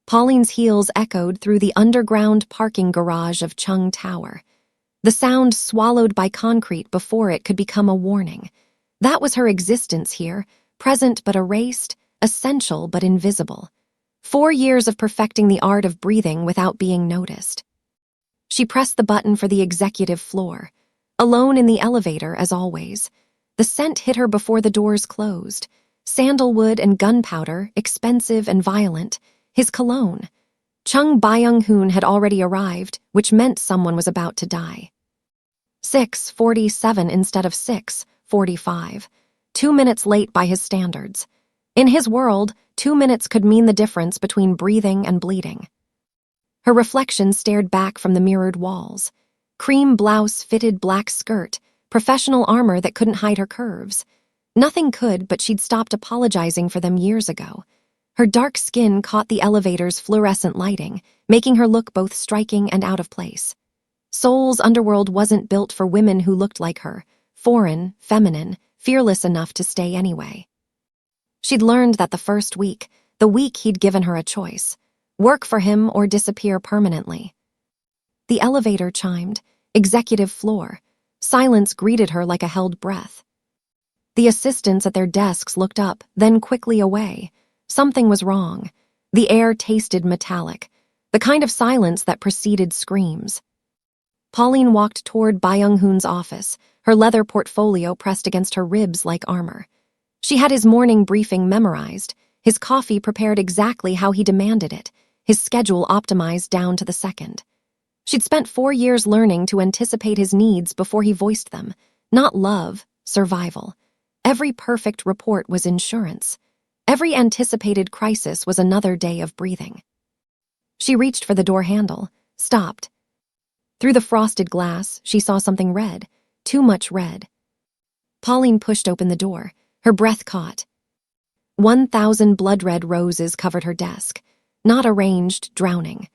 Pauline's heels echoed through the underground parking garage of Chung Tower. The sound swallowed by concrete before it could become a warning. That was her existence here, present but erased, essential but invisible. 4 years of perfecting the art of breathing without being noticed. She pressed the button for the executive floor. Alone in the elevator, as always. The scent hit her before the doors closed. Sandalwood and gunpowder, expensive and violent. His cologne. Chung Byung-hoon had already arrived, which meant someone was about to die. 6:47 instead of 6:45. 2 minutes late by his standards. In his world, 2 minutes could mean the difference between breathing and bleeding. Her reflection stared back from the mirrored walls. Cream blouse, fitted black skirt, professional armor that couldn't hide her curves. Nothing could, but she'd stopped apologizing for them years ago. Her dark skin caught the elevator's fluorescent lighting, making her look both striking and out of place. Seoul's underworld wasn't built for women who looked like her, foreign, feminine, fearless enough to stay anyway. She'd learned that the first week, the week he'd given her a choice, work for him or disappear permanently. The elevator chimed, executive floor. Silence greeted her like a held breath. The assistants at their desks looked up, then quickly away. Something was wrong. The air tasted metallic, the kind of silence that preceded screams. Pauline walked toward Byung-hoon's office, her leather portfolio pressed against her ribs like armor. She had his morning briefing memorized, his coffee prepared exactly how he demanded it, his schedule optimized down to the second. She'd spent 4 years learning to anticipate his needs before he voiced them. Not love, survival. Every perfect report was insurance. Every anticipated crisis was another day of breathing. She reached for the door handle, stopped. Through the frosted glass, she saw something red, too much red. Pauline pushed open the door, her breath caught. 1,000 blood-red roses covered her desk, not arranged, drowning.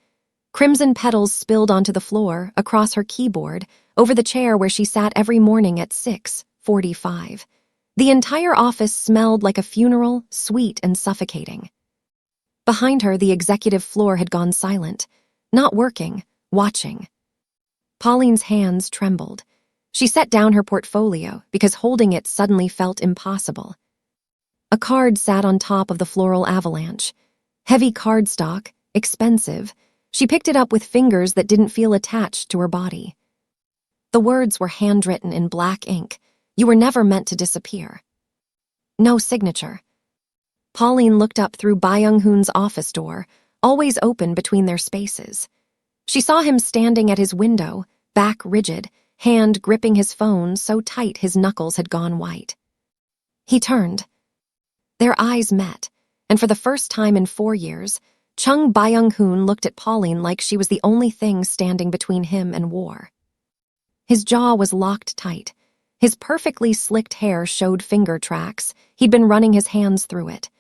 Crimson petals spilled onto the floor, across her keyboard, over the chair where she sat every morning at 6:45. The entire office smelled like a funeral, sweet and suffocating. Behind her, the executive floor had gone silent, not working, watching. Pauline's hands trembled. She set down her portfolio because holding it suddenly felt impossible. A card sat on top of the floral avalanche. Heavy cardstock, expensive. She picked it up with fingers that didn't feel attached to her body. The words were handwritten in black ink. You were never meant to disappear. No signature. Pauline looked up through Byung-hoon's office door, always open between their spaces. She saw him standing at his window, back rigid, hand gripping his phone so tight his knuckles had gone white. He turned. Their eyes met, and for the first time in 4 years, Chung Byung-hoon looked at Pauline like she was the only thing standing between him and war. His jaw was locked tight. His perfectly slicked hair showed finger tracks. He'd been running his hands through it.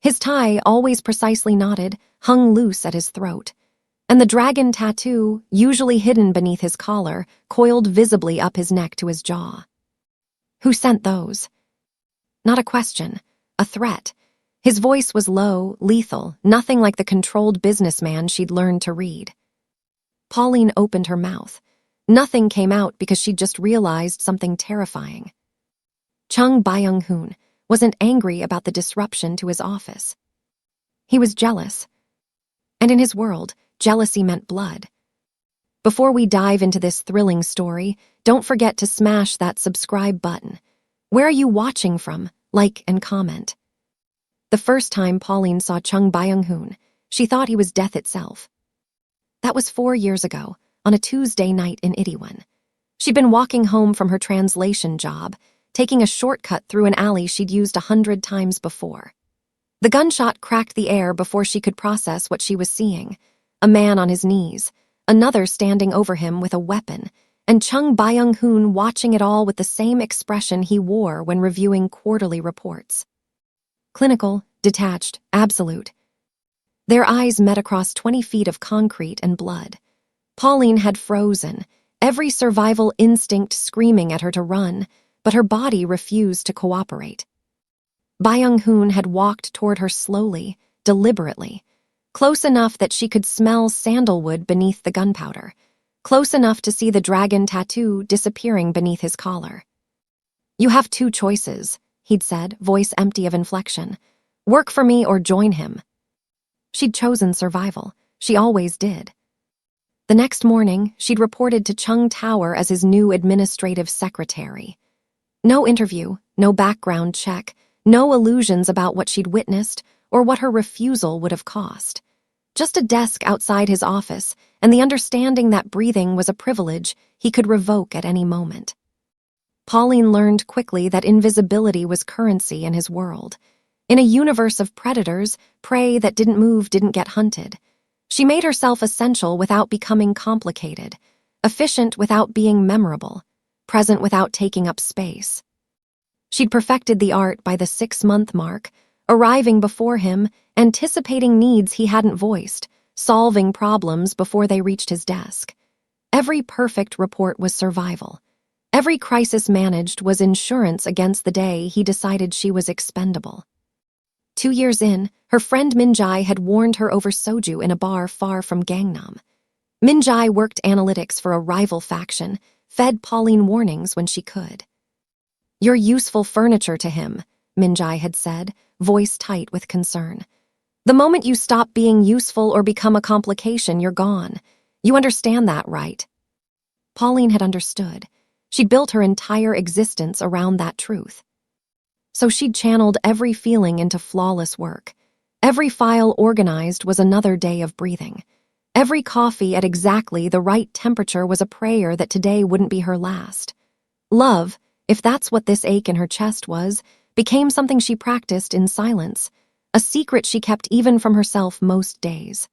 His tie, always precisely knotted, hung loose at his throat. And the dragon tattoo, usually hidden beneath his collar, coiled visibly up his neck to his jaw. Who sent those? Not a question, a threat. His voice was low, lethal, nothing like the controlled businessman she'd learned to read. Pauline opened her mouth. Nothing came out because she'd just realized something terrifying. Chung Byung-hoon wasn't angry about the disruption to his office. He was jealous. And in his world, jealousy meant blood. Before we dive into this thrilling story, don't forget to smash that subscribe button. Where are you watching from? Like and comment. The first time Pauline saw Chung Byung-hoon, she thought he was death itself. That was 4 years ago, on a Tuesday night in Itaewon. She'd been walking home from her translation job, taking a shortcut through an alley she'd used 100 times before. The gunshot cracked the air before she could process what she was seeing. A man on his knees, another standing over him with a weapon, and Chung Byung-hoon watching it all with the same expression he wore when reviewing quarterly reports. Clinical, detached, absolute. Their eyes met across 20 feet of concrete and blood. Pauline had frozen, every survival instinct screaming at her to run, but her body refused to cooperate. Byung-hoon had walked toward her slowly, deliberately. close enough that she could smell sandalwood beneath the gunpowder, close enough to see the dragon tattoo disappearing beneath his collar. "You have two choices," he'd said, voice empty of inflection. "Work for me or join him." She'd chosen survival. She always did. The next morning, she'd reported to Chung Tower as his new administrative secretary. No interview, no background check, no illusions about what she'd witnessed or what her refusal would have cost. Just a desk outside his office and the understanding that breathing was a privilege he could revoke at any moment. Pauline learned quickly that invisibility was currency in his world. In a universe of predators, prey that didn't move didn't get hunted. She made herself essential without becoming complicated, efficient without being memorable, present without taking up space. She'd perfected the art by the 6-month mark, arriving before him, anticipating needs he hadn't voiced, solving problems before they reached his desk. Every perfect report was survival. Every crisis managed was insurance against the day he decided she was expendable. 2 years in, her friend Minjai had warned her over soju in a bar far from Gangnam. Minjai worked analytics for a rival faction, fed Pauline warnings when she could. "You're useful furniture to him," Minjai had said, voice tight with concern. "The moment you stop being useful or become a complication, you're gone. You understand that, right?" Pauline had understood. She'd built her entire existence around that truth. So she'd channeled every feeling into flawless work. Every file organized was another day of breathing. Every coffee at exactly the right temperature was a prayer that today wouldn't be her last. Love, if that's what this ache in her chest was, became something she practiced in silence, a secret she kept even from herself most days.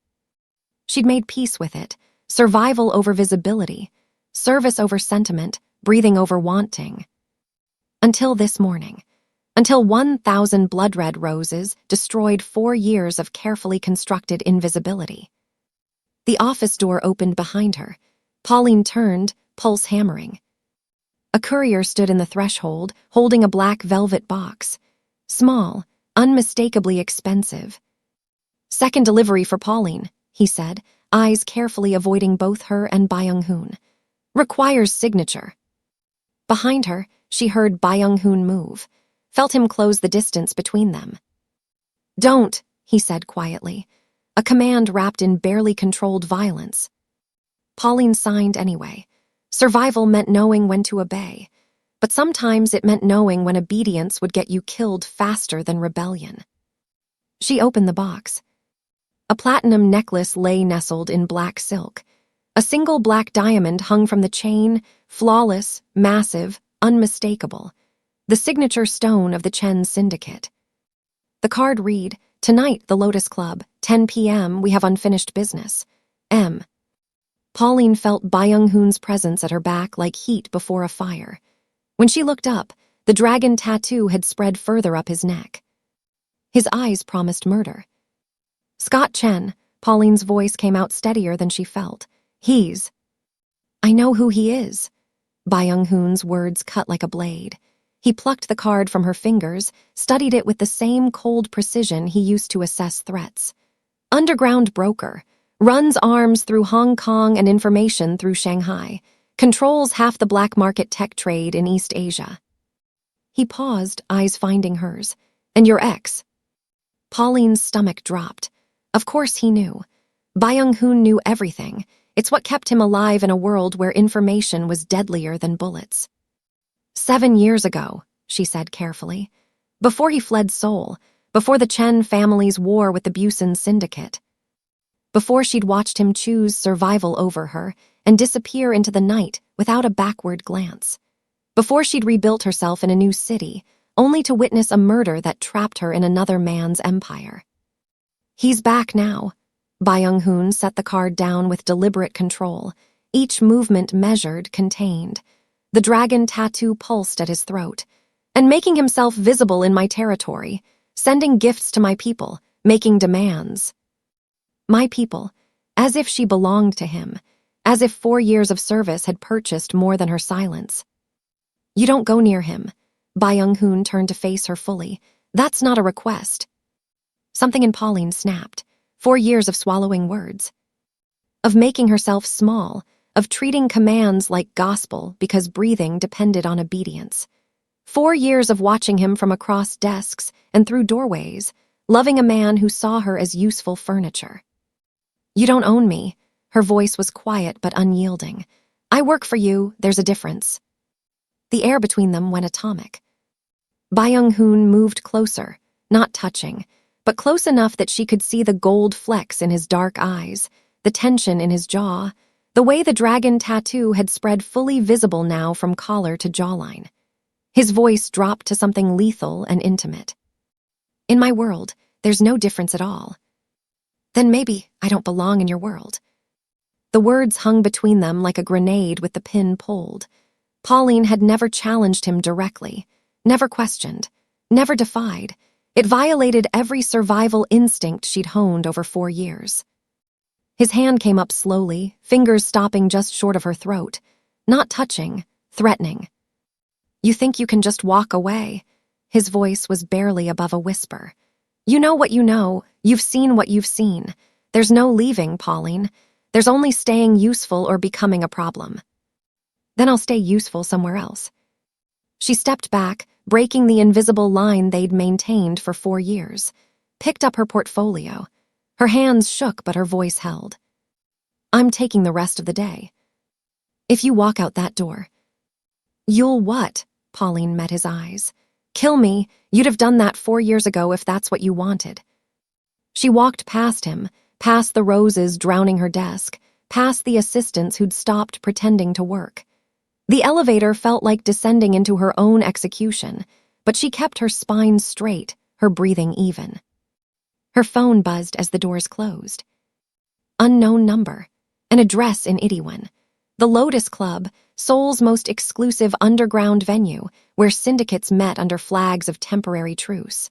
She'd made peace with it, survival over visibility, service over sentiment, breathing over wanting. Until this morning. Until 1,000 blood-red roses destroyed 4 years of carefully constructed invisibility. The office door opened behind her. Pauline turned, pulse hammering. A courier stood in the threshold, holding a black velvet box. Small, unmistakably expensive. "Second delivery for Pauline," he said, eyes carefully avoiding both her and Byung-hoon. "Requires signature." Behind her, she heard Byung-hoon move, felt him close the distance between them. "Don't," he said quietly, a command wrapped in barely controlled violence. Pauline signed anyway. Survival meant knowing when to obey, but sometimes it meant knowing when obedience would get you killed faster than rebellion. She opened the box. A platinum necklace lay nestled in black silk. A single black diamond hung from the chain, flawless, massive, unmistakable. The signature stone of the Chen Syndicate. The card read, "Tonight, the Lotus Club, 10 p.m., we have unfinished business. M." Pauline felt Byung-hoon's presence at her back like heat before a fire. When she looked up, the dragon tattoo had spread further up his neck. His eyes promised murder. "Scott Chen," Pauline's voice came out steadier than she felt. "He's—" "I know who he is." Byung-hoon's words cut like a blade. He plucked the card from her fingers, studied it with the same cold precision he used to assess threats. "Underground broker. Runs arms through Hong Kong and information through Shanghai. Controls half the black market tech trade in East Asia." He paused, eyes finding hers. "And your ex?" Pauline's stomach dropped. Of course he knew. Byung-hoon knew everything. It's what kept him alive in a world where information was deadlier than bullets. 7 years ago, she said carefully. Before he fled Seoul, before the Chen family's war with the Busan Syndicate. Before she'd watched him choose survival over her and disappear into the night without a backward glance. Before she'd rebuilt herself in a new city, only to witness a murder that trapped her in another man's empire. "He's back now." Byung-hoon set the card down with deliberate control, each movement measured, contained. The dragon tattoo pulsed at his throat. "And making himself visible in my territory, sending gifts to my people, making demands." My people, as if she belonged to him, as if 4 years of service had purchased more than her silence. "You don't go near him." Byung-hoon turned to face her fully. "That's not a request." Something in Pauline snapped. 4 years of swallowing words, of making herself small, of treating commands like gospel because breathing depended on obedience. 4 years of watching him from across desks and through doorways, loving a man who saw her as useful furniture. "You don't own me." Her voice was quiet but unyielding. "I work for you, there's a difference." The air between them went atomic. Byung-hoon moved closer, not touching, but close enough that she could see the gold flecks in his dark eyes, the tension in his jaw, the way the dragon tattoo had spread fully visible now from collar to jawline. His voice dropped to something lethal and intimate. "In my world, there's no difference at all." "Then maybe I don't belong in your world." The words hung between them like a grenade with the pin pulled. Pauline had never challenged him directly, never questioned, never defied. It violated every survival instinct she'd honed over 4 years. His hand came up slowly, fingers stopping just short of her throat, not touching, threatening. "You think you can just walk away?" His voice was barely above a whisper. "You know what you know, you've seen what you've seen. There's no leaving, Pauline. There's only staying useful or becoming a problem." "Then I'll stay useful somewhere else." She stepped back, breaking the invisible line they'd maintained for 4 years, picked up her portfolio. Her hands shook, but her voice held. "I'm taking the rest of the day. If you walk out that door." "You'll what?" Pauline met his eyes. "Kill me. You'd have done that 4 years ago if that's what you wanted." She walked past him, past the roses drowning her desk, past the assistants who'd stopped pretending to work. The elevator felt like descending into her own execution, but she kept her spine straight, her breathing even. Her phone buzzed as the doors closed. Unknown number, an address in Itaewon. The Lotus Club, Seoul's most exclusive underground venue, where syndicates met under flags of temporary truce.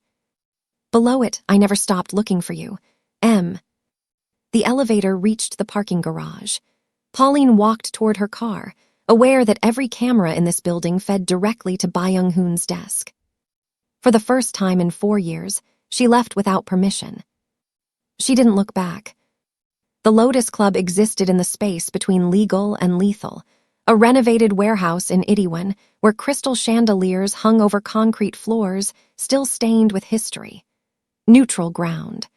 Below it, "I never stopped looking for you. M." The elevator reached the parking garage. Pauline walked toward her car, aware that every camera in this building fed directly to Byung-hoon's desk. For the first time in 4 years, she left without permission. She didn't look back. The Lotus Club existed in the space between legal and lethal, a renovated warehouse in Itaewon where crystal chandeliers hung over concrete floors still stained with history. Neutral ground.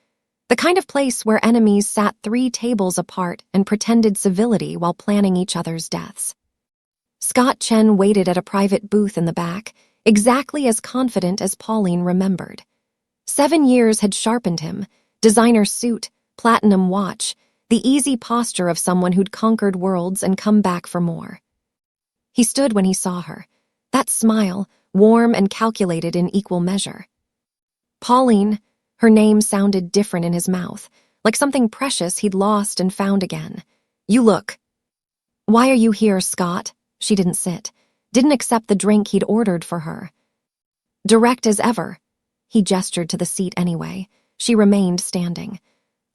The kind of place where enemies sat 3 tables apart and pretended civility while planning each other's deaths. Scott Chen waited at a private booth in the back, exactly as confident as Pauline remembered. 7 years had sharpened him, designer suit, platinum watch, the easy posture of someone who'd conquered worlds and come back for more. He stood when he saw her, that smile, warm and calculated in equal measure. Pauline, her name sounded different in his mouth, like something precious he'd lost and found again. "You look." "Why are you here, Scott?" She didn't sit, didn't accept the drink he'd ordered for her. Direct as ever. He gestured to the seat anyway. She remained standing.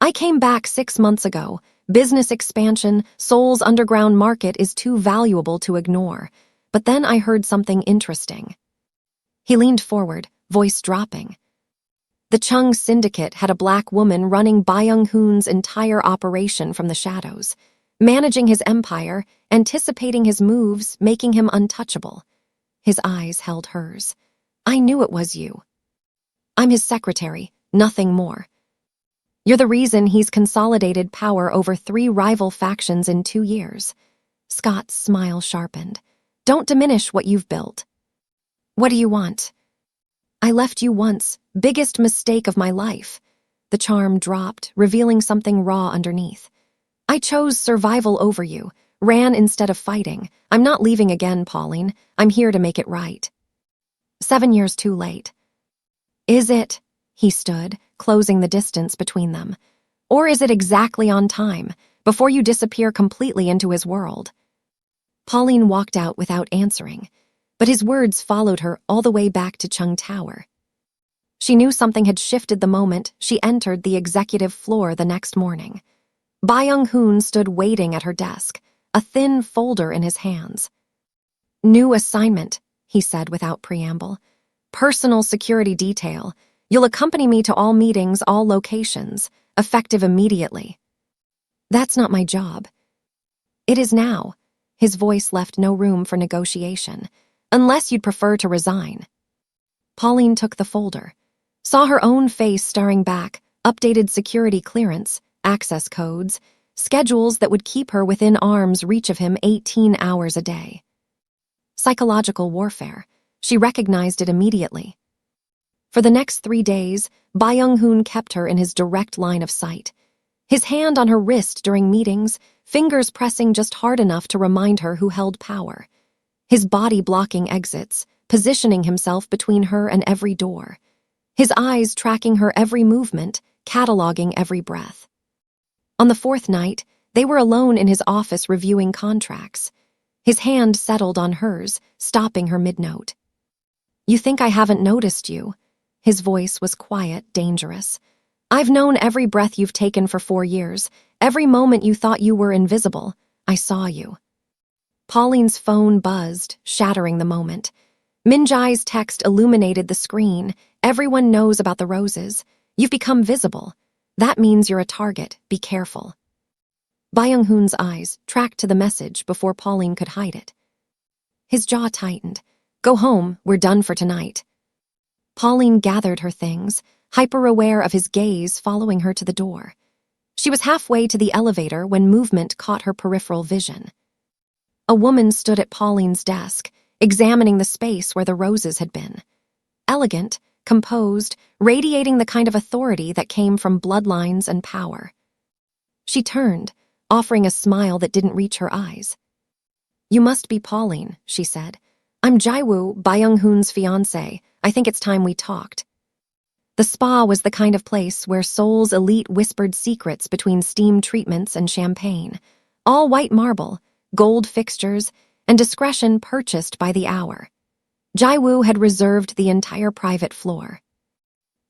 "I came back 6 months ago. Business expansion, Seoul's underground market is too valuable to ignore. But then I heard something interesting." He leaned forward, voice dropping. The Chung Syndicate had a black woman running Byung-hoon's entire operation from the shadows, managing his empire, anticipating his moves, making him untouchable. His eyes held hers. "I knew it was you. I'm his secretary, nothing more. You're the reason he's consolidated power over 3 rival factions in 2 years." Scott's smile sharpened. "Don't diminish what you've built." "What do you want?" "I left you once, biggest mistake of my life." The charm dropped, revealing something raw underneath. "I chose survival over you, ran instead of fighting. I'm not leaving again, Pauline. I'm here to make it right." 7 years too late. "Is it?" He stood, closing the distance between them. "Or is it exactly on time, before you disappear completely into his world?" Pauline walked out without answering, but his words followed her all the way back to Chung Tower. She knew something had shifted the moment she entered the executive floor the next morning. Byung-hoon stood waiting at her desk, a thin folder in his hands. "New assignment," he said without preamble. "Personal security detail. You'll accompany me to all meetings, all locations. effective immediately. That's not my job. It is now. His voice left no room for negotiation. Unless you'd prefer to resign. Pauline took the folder, saw her own face staring back, updated security clearance, access codes, schedules that would keep her within arm's reach of him 18 hours a day. Psychological warfare. She recognized it immediately. For the next 3 days, Byung-hoon kept her in his direct line of sight. His hand on her wrist during meetings, fingers pressing just hard enough to remind her who held power. His body blocking exits, positioning himself between her and every door. His eyes tracking her every movement, cataloging every breath. On the 4th night, they were alone in his office reviewing contracts. His hand settled on hers, stopping her mid-note. "You think I haven't noticed you?" His voice was quiet, dangerous. "I've known every breath you've taken for 4 years, every moment you thought you were invisible. I saw you." Pauline's phone buzzed, shattering the moment. Minjai's text illuminated the screen. "Everyone knows about the roses. You've become visible. That means you're a target. Be careful." Byung-hoon's eyes tracked to the message before Pauline could hide it. His jaw tightened. "Go home, we're done for tonight." Pauline gathered her things, hyper-aware of his gaze following her to the door. She was halfway to the elevator when movement caught her peripheral vision. A woman stood at Pauline's desk, examining the space where the roses had been. Elegant, composed, radiating the kind of authority that came from bloodlines and power. She turned, offering a smile that didn't reach her eyes. "You must be Pauline," she said. "I'm Jaiwoo, Byung-hoon's fiancé. I think it's time we talked." The spa was the kind of place where Seoul's elite whispered secrets between steam treatments and champagne. All white marble, gold fixtures, and discretion purchased by the hour. Jaiwoo had reserved the entire private floor.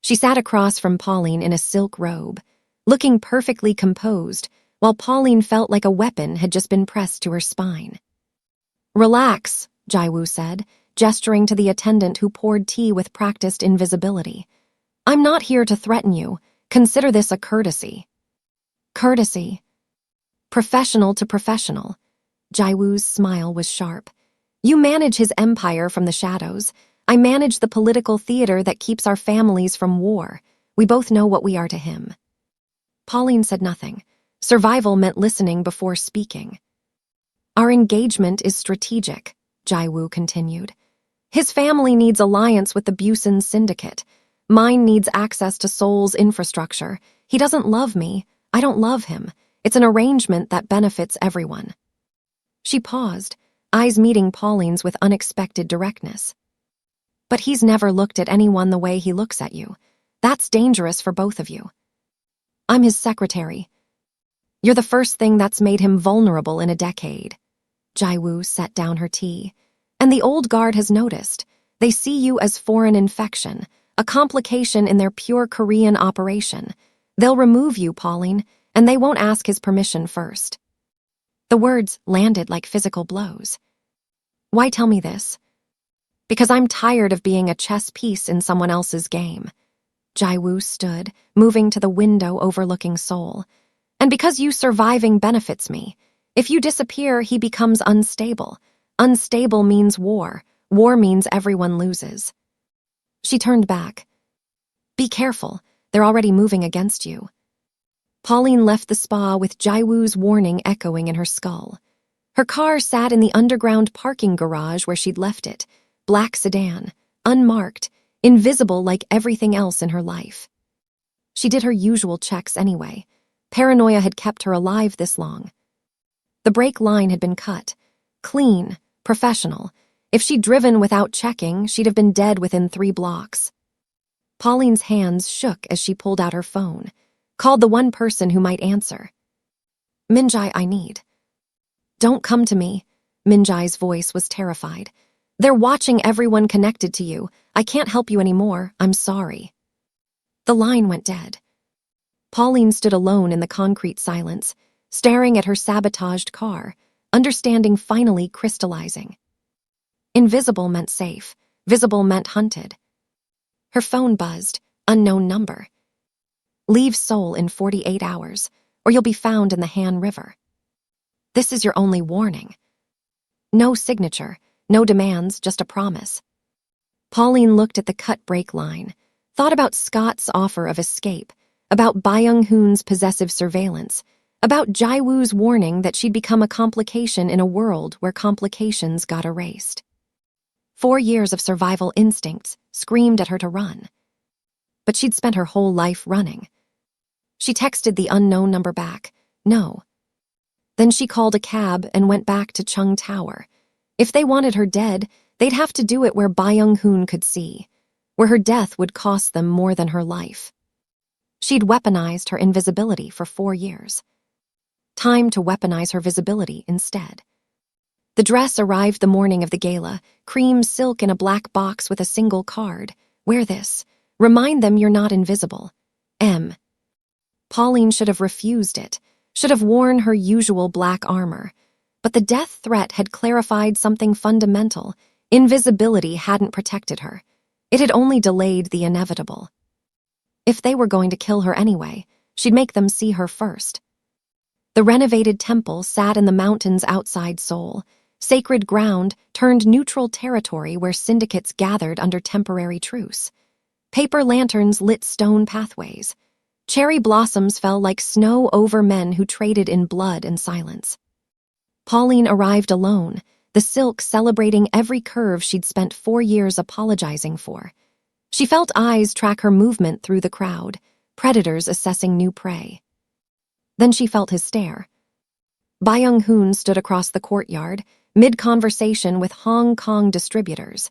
She sat across from Pauline in a silk robe, looking perfectly composed, while Pauline felt like a weapon had just been pressed to her spine. "Relax," Jaiwoo said, gesturing to the attendant who poured tea with practiced invisibility. "I'm not here to threaten you. Consider this a courtesy." Courtesy. Professional to professional. Jaiwoo's smile was sharp. "You manage his empire from the shadows. I manage the political theater that keeps our families from war. We both know what we are to him." Pauline said nothing. Survival meant listening before speaking. "Our engagement is strategic," Jaiwoo continued. "His family needs alliance with the Busan Syndicate. Mine needs access to Seoul's infrastructure. He doesn't love me. I don't love him. It's an arrangement that benefits everyone." She paused, eyes meeting Pauline's with unexpected directness. "But he's never looked at anyone the way he looks at you. That's dangerous for both of you." "I'm his secretary." "You're the first thing that's made him vulnerable in a decade." Jaiwoo set down her tea. "And the old guard has noticed. They see you as foreign infection, a complication in their pure Korean operation. They'll remove you, Pauline, and they won't ask his permission first." The words landed like physical blows. "Why tell me this?" "Because I'm tired of being a chess piece in someone else's game." Jaiwoo stood, moving to the window overlooking Seoul. "And because you surviving benefits me. If you disappear, he becomes unstable. Unstable means war. War means everyone loses." She turned back. "Be careful. They're already moving against you." Pauline left the spa with Jaiwoo's warning echoing in her skull. Her car sat in the underground parking garage where she'd left it, black sedan, unmarked, invisible like everything else in her life. She did her usual checks anyway. Paranoia had kept her alive this long. The brake line had been cut. Clean, professional. If she'd driven without checking, she'd have been dead within 3 blocks. Pauline's hands shook as she pulled out her phone, called the one person who might answer. "Minjai, I need." "Don't come to me." Minjai's voice was terrified. "They're watching everyone connected to you. I can't help you anymore. I'm sorry." The line went dead. Pauline stood alone in the concrete silence, staring at her sabotaged car, understanding finally crystallizing. Invisible meant safe. Visible meant hunted. Her phone buzzed. Unknown number. Leave Seoul in 48 hours, or you'll be found in the Han River. This is your only warning. No signature, no demands, just a promise. Pauline looked at the cut break line, thought about Scott's offer of escape, about Byung-hoon's possessive surveillance, about Jae-woo's warning that she'd become a complication in a world where complications got erased. 4 years of survival instincts screamed at her to run. But she'd spent her whole life running. She texted the unknown number back, no. Then she called a cab and went back to Chung Tower. If they wanted her dead, they'd have to do it where Byung-hoon could see, where her death would cost them more than her life. She'd weaponized her invisibility for 4 years. Time to weaponize her visibility instead. The dress arrived the morning of the gala, cream silk in a black box with a single card. Wear this. Remind them you're not invisible. M. Pauline should have refused it, should have worn her usual black armor. But the death threat had clarified something fundamental. Invisibility hadn't protected her. It had only delayed the inevitable. If they were going to kill her anyway, she'd make them see her first. The renovated temple sat in the mountains outside Seoul, sacred ground turned neutral territory where syndicates gathered under temporary truce. Paper lanterns lit stone pathways. Cherry blossoms fell like snow over men who traded in blood and silence. Pauline arrived alone, the silk celebrating every curve she'd spent 4 years apologizing for. She felt eyes track her movement through the crowd, predators assessing new prey. Then she felt his stare. Byung-hoon stood across the courtyard, mid-conversation with Hong Kong distributors.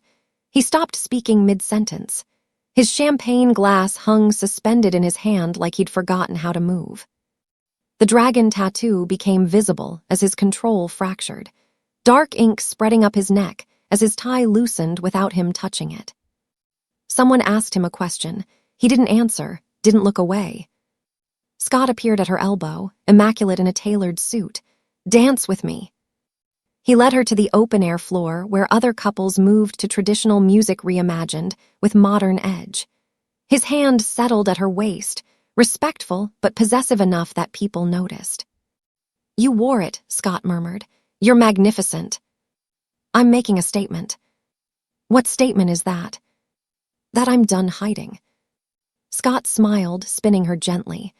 He stopped speaking mid-sentence. His champagne glass hung suspended in his hand like he'd forgotten how to move. The dragon tattoo became visible as his control fractured, dark ink spreading up his neck as his tie loosened without him touching it. Someone asked him a question. He didn't answer, didn't look away. Scott appeared at her elbow, immaculate in a tailored suit. Dance with me. He led her to the open-air floor where other couples moved to traditional music reimagined with modern edge. His hand settled at her waist, respectful but possessive enough that people noticed. You wore it, Scott murmured. You're magnificent. I'm making a statement. What statement is that? That I'm done hiding. Scott smiled, spinning her gently.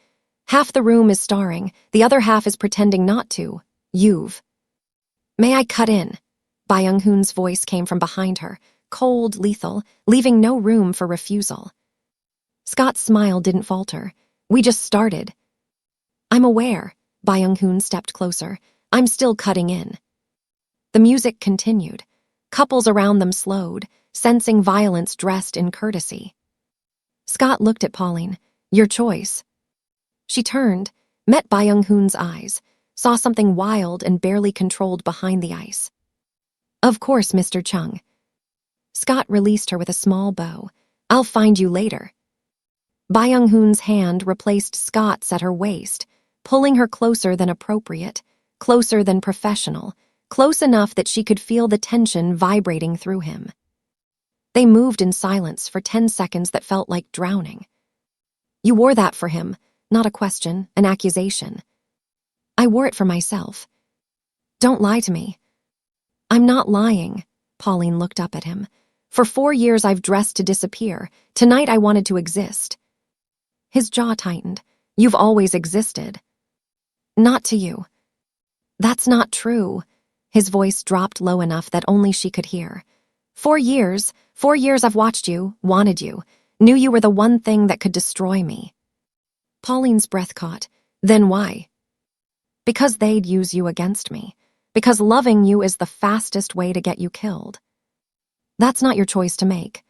Half the room is starring, the other half is pretending not to. You've. May I cut in? Byung-hoon's voice came from behind her, cold, lethal, leaving no room for refusal. Scott's smile didn't falter. We just started. I'm aware. Byung-hoon stepped closer. I'm still cutting in. The music continued. Couples around them slowed, sensing violence dressed in courtesy. Scott looked at Pauline. Your choice. She turned, met Byung-hoon's eyes, saw something wild and barely controlled behind the ice. Of course, Mr. Chung. Scott released her with a small bow. I'll find you later. Byung-hoon's hand replaced Scott's at her waist, pulling her closer than appropriate, closer than professional, close enough that she could feel the tension vibrating through him. They moved in silence for 10 seconds that felt like drowning. You wore that for him, not a question, an accusation. I wore it for myself. Don't lie to me. I'm not lying. Pauline looked up at him. For 4 years I've dressed to disappear. Tonight I wanted to exist. His jaw tightened. You've always existed. Not to you. That's not true. His voice dropped low enough that only she could hear. 4 years I've watched you, wanted you, knew you were the one thing that could destroy me. Pauline's breath caught. Then why? Because they'd use you against me. Because loving you is the fastest way to get you killed. That's not your choice to make.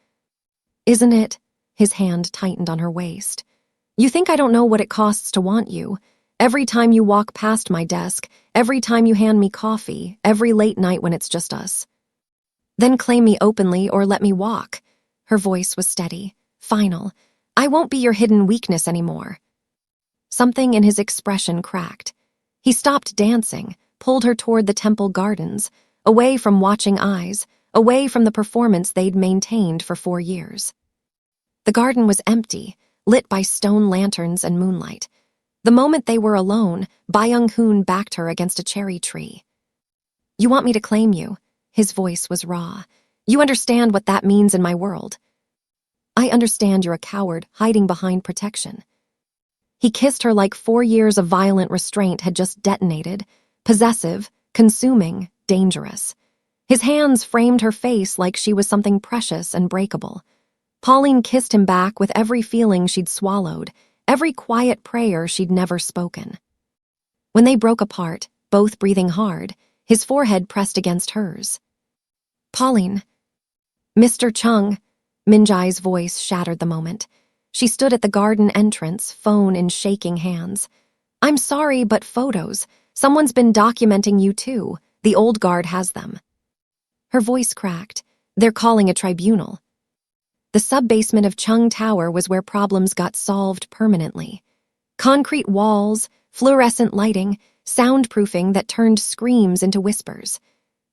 Isn't it? His hand tightened on her waist. You think I don't know what it costs to want you? Every time you walk past my desk, every time you hand me coffee, every late night when it's just us. Then claim me openly or let me walk. Her voice was steady, final. I won't be your hidden weakness anymore. Something in his expression cracked. He stopped dancing, pulled her toward the temple gardens, away from watching eyes, away from the performance they'd maintained for 4 years. The garden was empty, lit by stone lanterns and moonlight. The moment they were alone, Byung-hoon backed her against a cherry tree. "You want me to claim you?" His voice was raw. "You understand what that means in my world." "I understand you're a coward, hiding behind protection." He kissed her like 4 years of violent restraint had just detonated, possessive, consuming, dangerous. His hands framed her face like she was something precious and breakable. Pauline kissed him back with every feeling she'd swallowed, every quiet prayer she'd never spoken. When they broke apart, both breathing hard, his forehead pressed against hers. "Pauline." "Mr. Chung." Minjai's voice shattered the moment. She stood at the garden entrance, phone in shaking hands. "I'm sorry, but photos. Someone's been documenting you too. The old guard has them." Her voice cracked. "They're calling a tribunal." The sub-basement of Chung Tower was where problems got solved permanently. Concrete walls, fluorescent lighting, soundproofing that turned screams into whispers.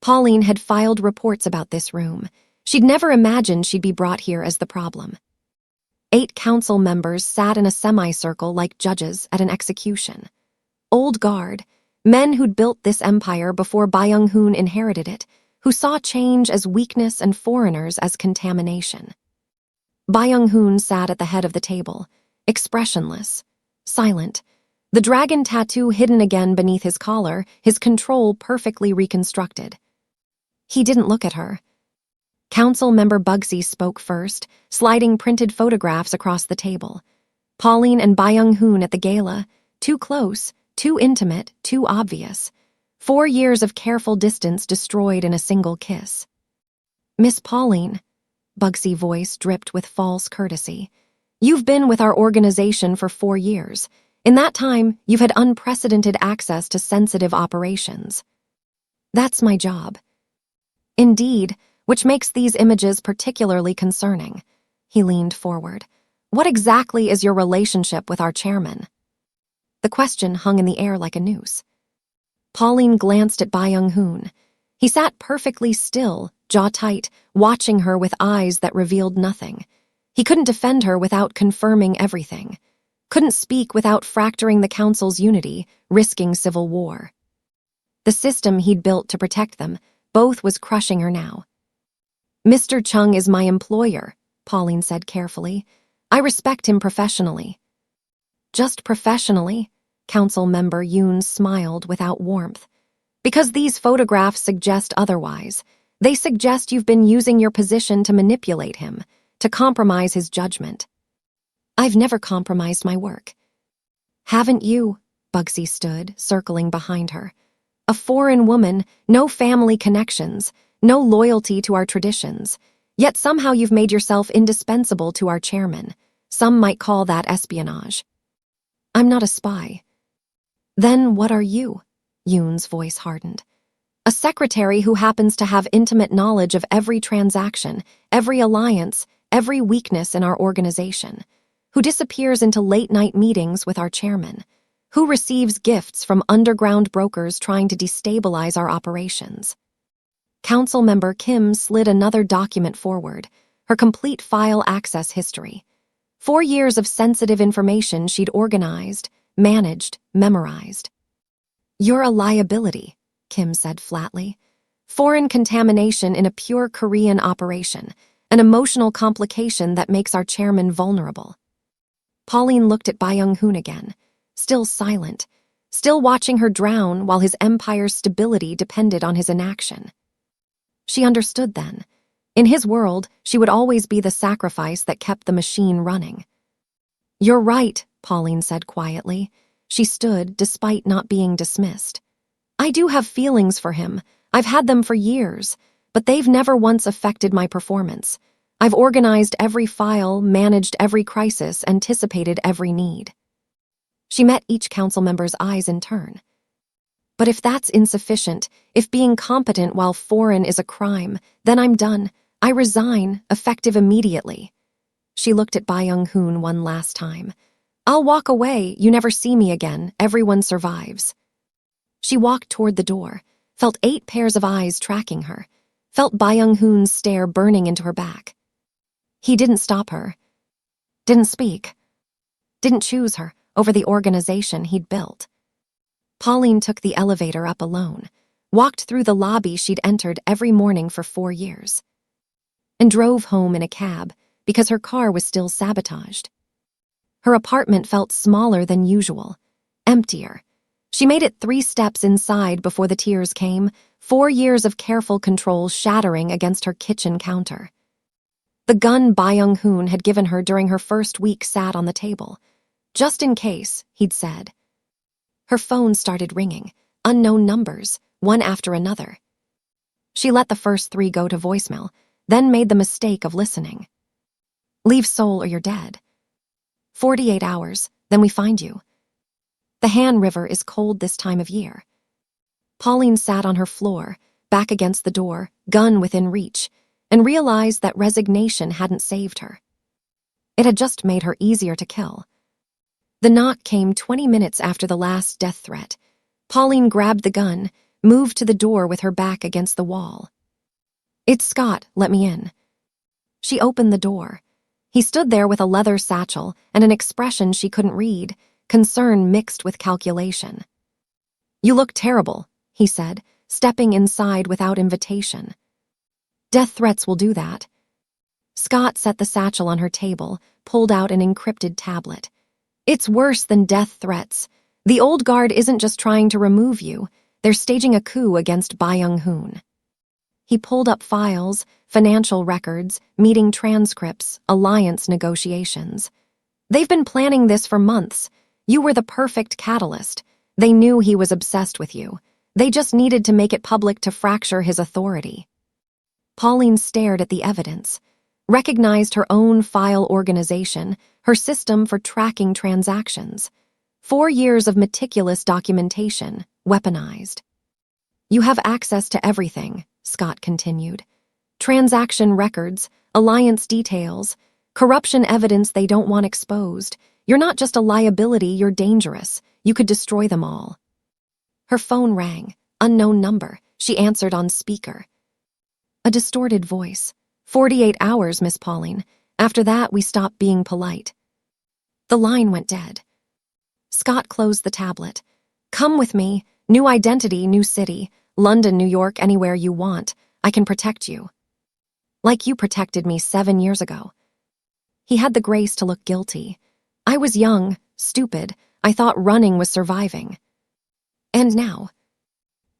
Pauline had filed reports about this room. She'd never imagined she'd be brought here as the problem. 8 council members sat in a semicircle like judges at an execution. Old guard, men who'd built this empire before Byung-hoon inherited it, who saw change as weakness and foreigners as contamination. Byung-hoon sat at the head of the table, expressionless, silent, the dragon tattoo hidden again beneath his collar, his control perfectly reconstructed. He didn't look at her. Council member Bugsy spoke first, sliding printed photographs across the table. Pauline and Byung-hoon at the gala, too close, too intimate, too obvious. 4 years of careful distance destroyed in a single kiss. "Miss Pauline," Bugsy's voice dripped with false courtesy, "you've been with our organization for 4 years. In that time, you've had unprecedented access to sensitive operations." "That's my job." "Indeed, which makes these images particularly concerning." He leaned forward. "What exactly is your relationship with our chairman?" The question hung in the air like a noose. Pauline glanced at Byung-hoon. He sat perfectly still, jaw tight, watching her with eyes that revealed nothing. He couldn't defend her without confirming everything. Couldn't speak without fracturing the council's unity, risking civil war. The system he'd built to protect them, both was crushing her now. "Mr. Chung is my employer," Pauline said carefully. "I respect him professionally." "Just professionally?" Council member Yoon smiled without warmth. "Because these photographs suggest otherwise. They suggest you've been using your position to manipulate him, to compromise his judgment." "I've never compromised my work." "Haven't you?" Bugsy stood, circling behind her. "A foreign woman, no family connections, no loyalty to our traditions. Yet somehow you've made yourself indispensable to our chairman. Some might call that espionage." "I'm not a spy." "Then what are you?" Yoon's voice hardened. "A secretary who happens to have intimate knowledge of every transaction, every alliance, every weakness in our organization. Who disappears into late-night meetings with our chairman. Who receives gifts from underground brokers trying to destabilize our operations." Council member Kim slid another document forward, her complete file access history. 4 years of sensitive information she'd organized, managed, memorized. "You're a liability," Kim said flatly. "Foreign contamination in a pure Korean operation, an emotional complication that makes our chairman vulnerable." Pauline looked at Byung-hoon again, still silent, still watching her drown while his empire's stability depended on his inaction. She understood then. In his world, she would always be the sacrifice that kept the machine running. "You're right," Pauline said quietly. She stood, despite not being dismissed. "I do have feelings for him. I've had them for years, but they've never once affected my performance. I've organized every file, managed every crisis, anticipated every need." She met each council member's eyes in turn. "But if that's insufficient, if being competent while foreign is a crime, then I'm done. I resign, effective immediately." She looked at Byung-hoon one last time. "I'll walk away, you never see me again, everyone survives." She walked toward the door, felt 8 pairs of eyes tracking her, felt Byung-hoon's stare burning into her back. He didn't stop her. Didn't speak. didn't choose her over the organization he'd built. Pauline took the elevator up alone, walked through the lobby she'd entered every morning for 4 years, and drove home in a cab because her car was still sabotaged. Her apartment felt smaller than usual, emptier. She made it 3 steps inside before the tears came, 4 years of careful control shattering against her kitchen counter. The gun Byung-hoon had given her during her first week sat on the table. Just in case, he'd said. Her phone started ringing, unknown numbers, one after another. She let the first 3 go to voicemail, then made the mistake of listening. Leave Seoul or you're dead. 48 hours, then we find you. The Han River is cold this time of year. Pauline sat on her floor, back against the door, gun within reach, and realized that resignation hadn't saved her. It had just made her easier to kill. The knock came 20 minutes after the last death threat. Pauline grabbed the gun, moved to the door with her back against the wall. "It's Scott, let me in." She opened the door. He stood there with a leather satchel and an expression she couldn't read, concern mixed with calculation. "You look terrible," he said, stepping inside without invitation. "Death threats will do that." Scott set the satchel on her table, pulled out an encrypted tablet. "It's worse than death threats. The old guard isn't just trying to remove you, they're staging a coup against Byung-hoon." He pulled up files, financial records, meeting transcripts, alliance negotiations. "They've been planning this for months. You were the perfect catalyst. They knew he was obsessed with you. They just needed to make it public to fracture his authority." Pauline stared at the evidence, recognized her own file organization, her system for tracking transactions. 4 years of meticulous documentation, weaponized. "You have access to everything," Scott continued. "Transaction records, alliance details, corruption evidence they don't want exposed. You're not just a liability, you're dangerous. You could destroy them all." Her phone rang, unknown number. She answered on speaker. A distorted voice. 48 hours, Miss Pauline. After that, we stopped being polite." The line went dead. Scott closed the tablet. "Come with me. New identity, new city. London, New York, anywhere you want. I can protect you. Like you protected me 7 years ago." He had the grace to look guilty. "I was young, stupid. I thought running was surviving. And now?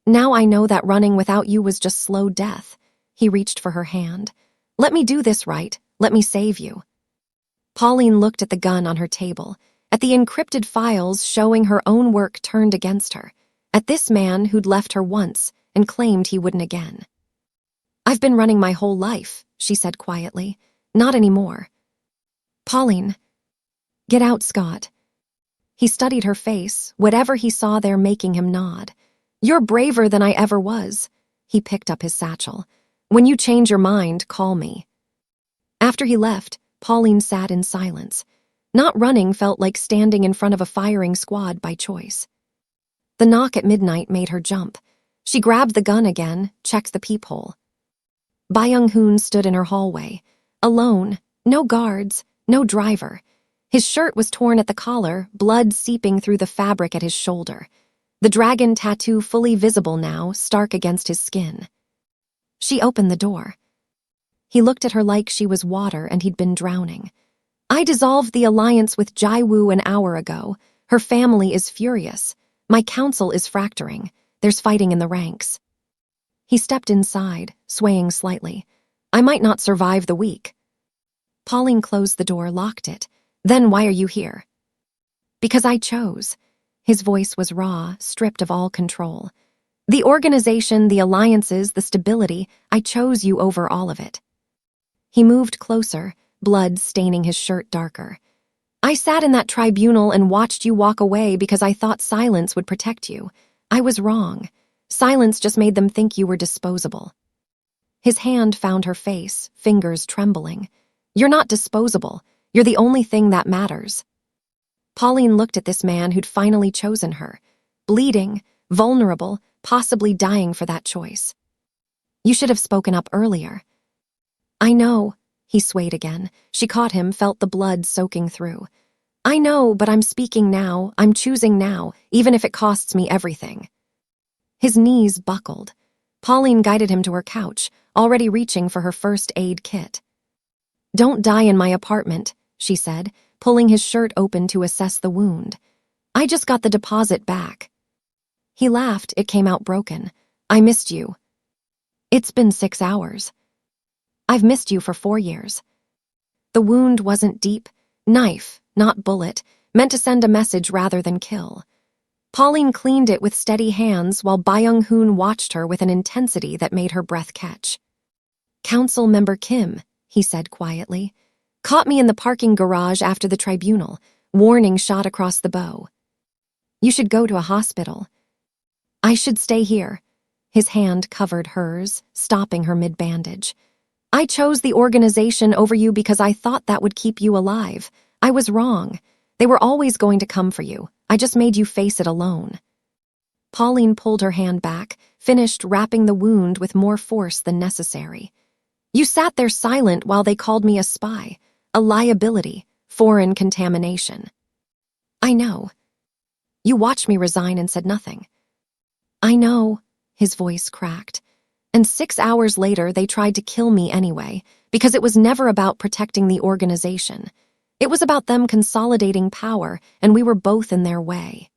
Now I know that running without you was just slow death." He reached for her hand. "Let me do this right. Let me save you." Pauline looked at the gun on her table, at the encrypted files showing her own work turned against her, at this man who'd left her once and claimed he wouldn't again. "I've been running my whole life," she said quietly. "Not anymore." "Pauline." "Get out, Scott." He studied her face, whatever he saw there making him nod. "You're braver than I ever was." He picked up his satchel. "When you change your mind, call me." After he left, Pauline sat in silence. Not running felt like standing in front of a firing squad by choice. The knock at midnight made her jump. She grabbed the gun again, checked the peephole. Byung-hoon stood in her hallway, alone, no guards, no driver. His shirt was torn at the collar, blood seeping through the fabric at his shoulder. The dragon tattoo fully visible now, stark against his skin. She opened the door. He looked at her like she was water and he'd been drowning. "I dissolved the alliance with Jaiwoo an hour ago. Her family is furious. My council is fracturing. There's fighting in the ranks." He stepped inside, swaying slightly. "I might not survive the week." Pauline closed the door, locked it. "Then why are you here?" "Because I chose." His voice was raw, stripped of all control. "The organization, the alliances, the stability, I chose you over all of it." He moved closer, blood staining his shirt darker. "I sat in that tribunal and watched you walk away because I thought silence would protect you. I was wrong. Silence just made them think you were disposable." His hand found her face, fingers trembling. "You're not disposable. You're the only thing that matters." Pauline looked at this man who'd finally chosen her, bleeding, vulnerable, possibly dying for that choice. "You should have spoken up earlier." "I know." He swayed again. She caught him, felt the blood soaking through. I know, but I'm speaking now. I'm choosing now, even if it costs me everything. His knees buckled. Pauline guided him to her couch, already reaching for her first aid kit. Don't die in my apartment, she said, pulling his shirt open to assess the wound. I just got the deposit back. He laughed. It came out broken. I missed you. It's been 6 hours. I've missed you for 4 years. The wound wasn't deep. Knife, not bullet, meant to send a message rather than kill. Pauline cleaned it with steady hands while Byung-hoon watched her with an intensity that made her breath catch. Council member Kim, he said quietly, caught me in the parking garage after the tribunal, warning shot across the bow. You should go to a hospital. I should stay here. His hand covered hers, stopping her mid-bandage. I chose the organization over you because I thought that would keep you alive. I was wrong. They were always going to come for you. I just made you face it alone. Pauline pulled her hand back, finished wrapping the wound with more force than necessary. You sat there silent while they called me a spy, a liability, foreign contamination. I know. You watched me resign and said nothing. I know, his voice cracked. And 6 hours later, they tried to kill me anyway, because it was never about protecting the organization. It was about them consolidating power, and we were both in their way.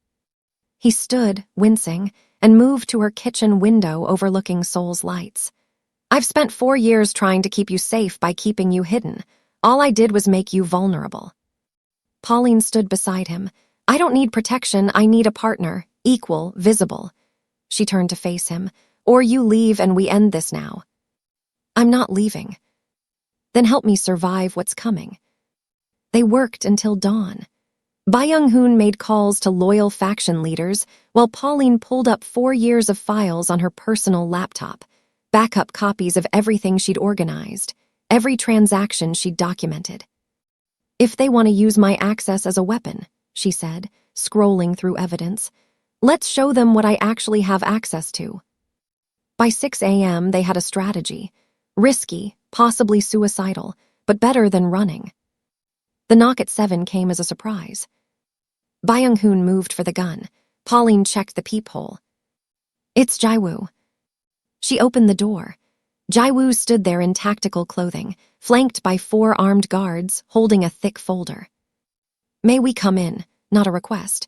He stood, wincing, and moved to her kitchen window overlooking Seoul's lights. I've spent 4 years trying to keep you safe by keeping you hidden. All I did was make you vulnerable. Pauline stood beside him. I don't need protection, I need a partner, equal, visible. She turned to face him. Or you leave and we end this now. I'm not leaving. Then help me survive what's coming. They worked until dawn. Byung-hoon made calls to loyal faction leaders, while Pauline pulled up 4 years of files on her personal laptop, backup copies of everything she'd organized, every transaction she'd documented. If they want to use my access as a weapon, she said, scrolling through evidence, let's show them what I actually have access to. By 6 a.m., they had a strategy. Risky, possibly suicidal, but better than running. The knock at 7 came as a surprise. Byung-hoon moved for the gun. Pauline checked the peephole. It's Jae-woo. She opened the door. Jae-woo stood there in tactical clothing, flanked by 4 armed guards, holding a thick folder. May we come in? Not a request.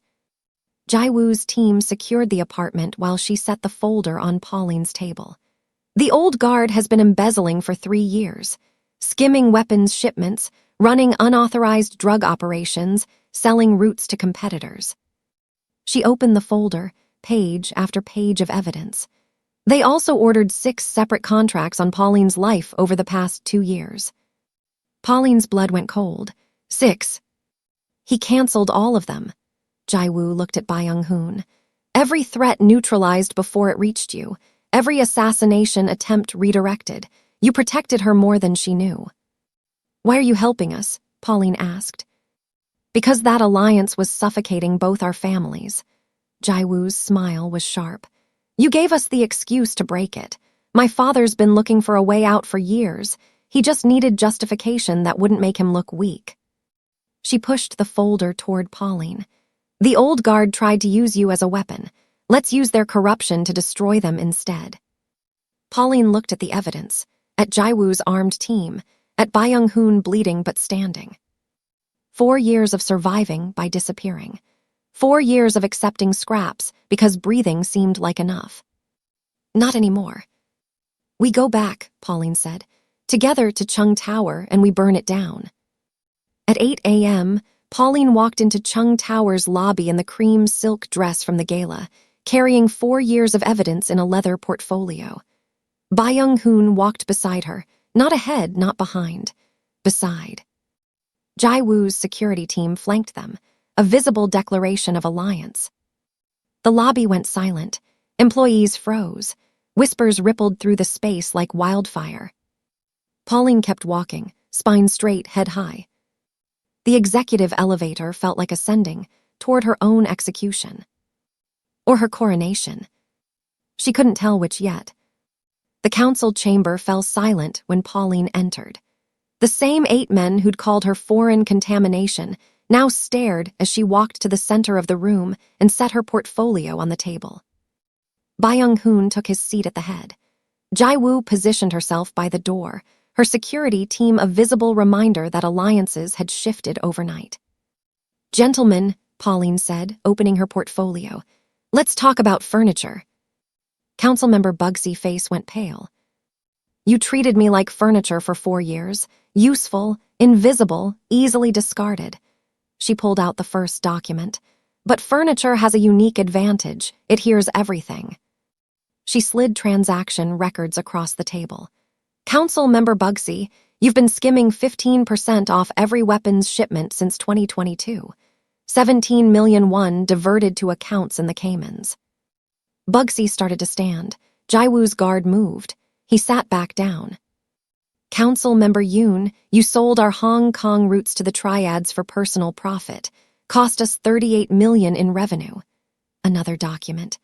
Jae-woo's team secured the apartment while she set the folder on Pauline's table. The old guard has been embezzling for 3 years, skimming weapons shipments, running unauthorized drug operations, selling routes to competitors. She opened the folder, page after page of evidence. They also ordered 6 separate contracts on Pauline's life over the past 2 years. Pauline's blood went cold. 6. He canceled all of them. Jae-woo looked at Byung-hoon. Every threat neutralized before it reached you. Every assassination attempt redirected. You protected her more than she knew. Why are you helping us? Pauline asked. Because that alliance was suffocating both our families. Jae-woo's smile was sharp. You gave us the excuse to break it. My father's been looking for a way out for years. He just needed justification that wouldn't make him look weak. She pushed the folder toward Pauline. The old guard tried to use you as a weapon. Let's use their corruption to destroy them instead. Pauline looked at the evidence, at Jae-woo's armed team, at Byung-hoon bleeding but standing. 4 years of surviving by disappearing. 4 years of accepting scraps because breathing seemed like enough. Not anymore. We go back, Pauline said, together to Chung Tower and we burn it down. At 8 a.m., Pauline walked into Chung Tower's lobby in the cream silk dress from the gala, carrying 4 years of evidence in a leather portfolio. Byung-hoon walked beside her, not ahead, not behind. Beside. Jae-woo's security team flanked them, a visible declaration of alliance. The lobby went silent. Employees froze. Whispers rippled through the space like wildfire. Pauline kept walking, spine straight, head high. The executive elevator felt like ascending toward her own execution. Or her coronation. She couldn't tell which yet. The council chamber fell silent when Pauline entered. The same 8 men who'd called her foreign contamination now stared as she walked to the center of the room and set her portfolio on the table. Byung-hoon took his seat at the head. Jae-woo positioned herself by the door, her security team a visible reminder that alliances had shifted overnight. "Gentlemen," Pauline said, opening her portfolio, "let's talk about furniture." Councilmember Bugsy's face went pale. "You treated me like furniture for 4 years, useful, invisible, easily discarded." She pulled out the first document. "But furniture has a unique advantage. It hears everything." She slid transaction records across the table. "Councilmember Bugsy, you've been skimming 15% off every weapons shipment since 2022. 17 million won diverted to accounts in the Caymans." Bugsy started to stand. Jae-woo's guard moved. He sat back down. "Councilmember Yoon, you sold our Hong Kong routes to the triads for personal profit. Cost us 38 million in revenue." Another document.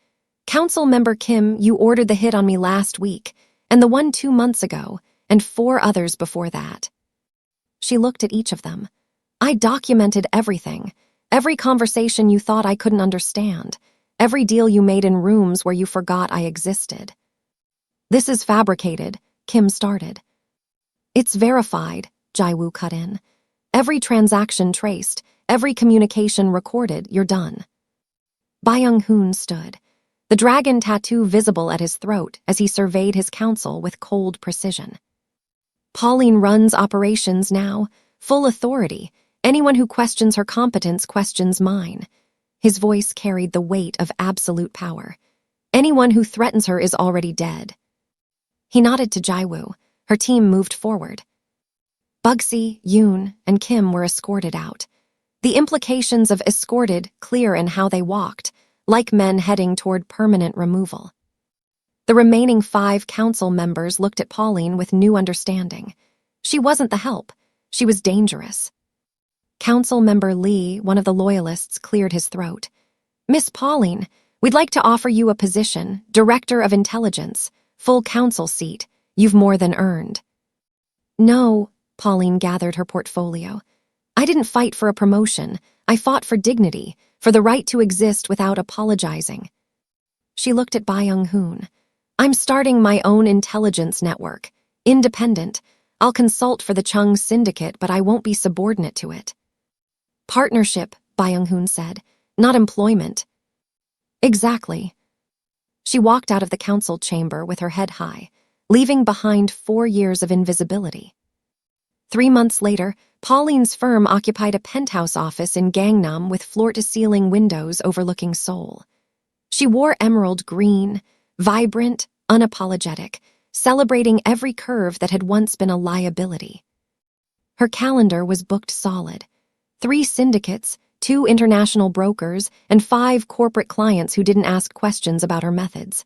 "Councilmember Kim, you ordered the hit on me last week, and the one 2 months ago, and 4 others before that." She looked at each of them. "I documented everything. Every conversation you thought I couldn't understand. Every deal you made in rooms where you forgot I existed." "This is fabricated," Kim started. "It's verified," Jae-woo cut in. "Every transaction traced, every communication recorded, you're done." Byung-hoon stood, the dragon tattoo visible at his throat as he surveyed his counsel with cold precision. "Pauline runs operations now, full authority. Anyone who questions her competence questions mine." His voice carried the weight of absolute power. "Anyone who threatens her is already dead." He nodded to Jae-woo. Her team moved forward. Bugsy, Yoon, and Kim were escorted out. The implications of escorted clear in how they walked, like men heading toward permanent removal. The remaining 5 council members looked at Pauline with new understanding. She wasn't the help. She was dangerous. Council member Lee, one of the loyalists, cleared his throat. "Miss Pauline, we'd like to offer you a position, Director of Intelligence, full council seat. You've more than earned." "No," Pauline gathered her portfolio. "I didn't fight for a promotion. I fought for dignity, for the right to exist without apologizing." She looked at Byung-hoon. "I'm starting my own intelligence network. Independent. I'll consult for the Chung Syndicate, but I won't be subordinate to it." "Partnership," Byung-hoon said, "not employment." "Exactly." She walked out of the council chamber with her head high, leaving behind 4 years of invisibility. 3 months later, Pauline's firm occupied a penthouse office in Gangnam with floor-to-ceiling windows overlooking Seoul. She wore emerald green, vibrant, unapologetic, celebrating every curve that had once been a liability. Her calendar was booked solid. 3 syndicates, 2 international brokers, and 5 corporate clients who didn't ask questions about her methods.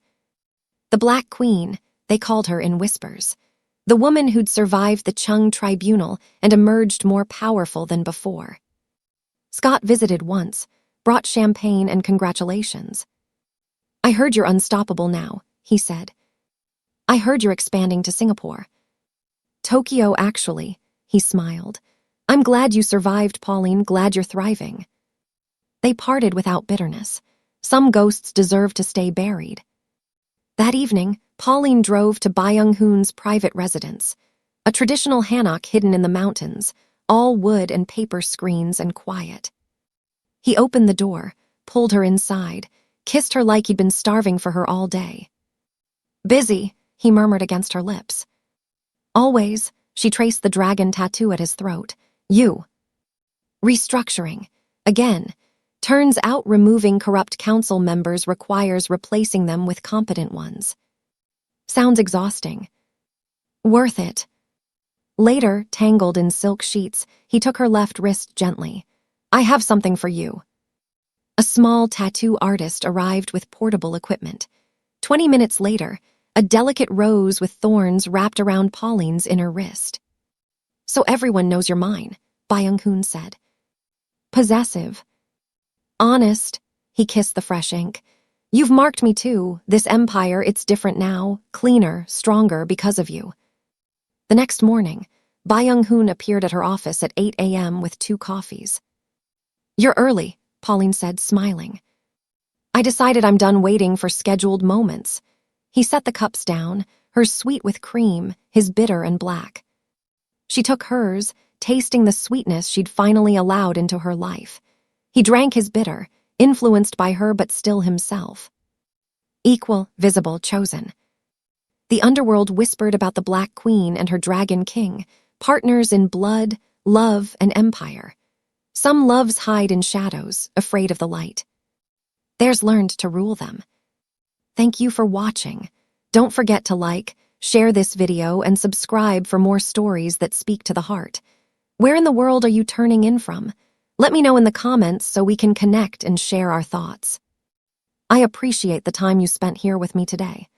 The Black Queen, they called her in whispers. The woman who'd survived the Chung tribunal and emerged more powerful than before. Scott visited once, brought champagne and congratulations. "I heard you're unstoppable now," he said. "I heard you're expanding to Singapore." "Tokyo, actually," he smiled. "I'm glad you survived, Pauline, glad you're thriving." They parted without bitterness. Some ghosts deserve to stay buried. That evening, Pauline drove to Byung-hoon's private residence, a traditional hanok hidden in the mountains, all wood and paper screens and quiet. He opened the door, pulled her inside, kissed her like he'd been starving for her all day. "Busy," he murmured against her lips. "Always," she traced the dragon tattoo at his throat. "You." Restructuring. Again. Turns out removing corrupt council members requires replacing them with competent ones. Sounds exhausting. Worth it. Later, tangled in silk sheets, he took her left wrist gently. "I have something for you." A small tattoo artist arrived with portable equipment. 20 minutes later, a delicate rose with thorns wrapped around Pauline's inner wrist. "So everyone knows you're mine," Byung-hoon said. "Possessive." "Honest," he kissed the fresh ink. "You've marked me too. This empire, it's different now, cleaner, stronger because of you." The next morning, Byung-hoon appeared at her office at 8 a.m. with 2 coffees. You're early, Pauline said, smiling. I decided I'm done waiting for scheduled moments. He set the cups down, hers sweet with cream, his bitter and black. She took hers, tasting the sweetness she'd finally allowed into her life. He drank his bitter, influenced by her but still himself. Equal, visible, chosen. The underworld whispered about the Black Queen and her Dragon King, partners in blood, love, and empire. Some loves hide in shadows, afraid of the light. Theirs learned to rule them. Thank you for watching. Don't forget to like, share this video, and subscribe for more stories that speak to the heart. Where in the world are you turning in from? Let me know in the comments so we can connect and share our thoughts. I appreciate the time you spent here with me today.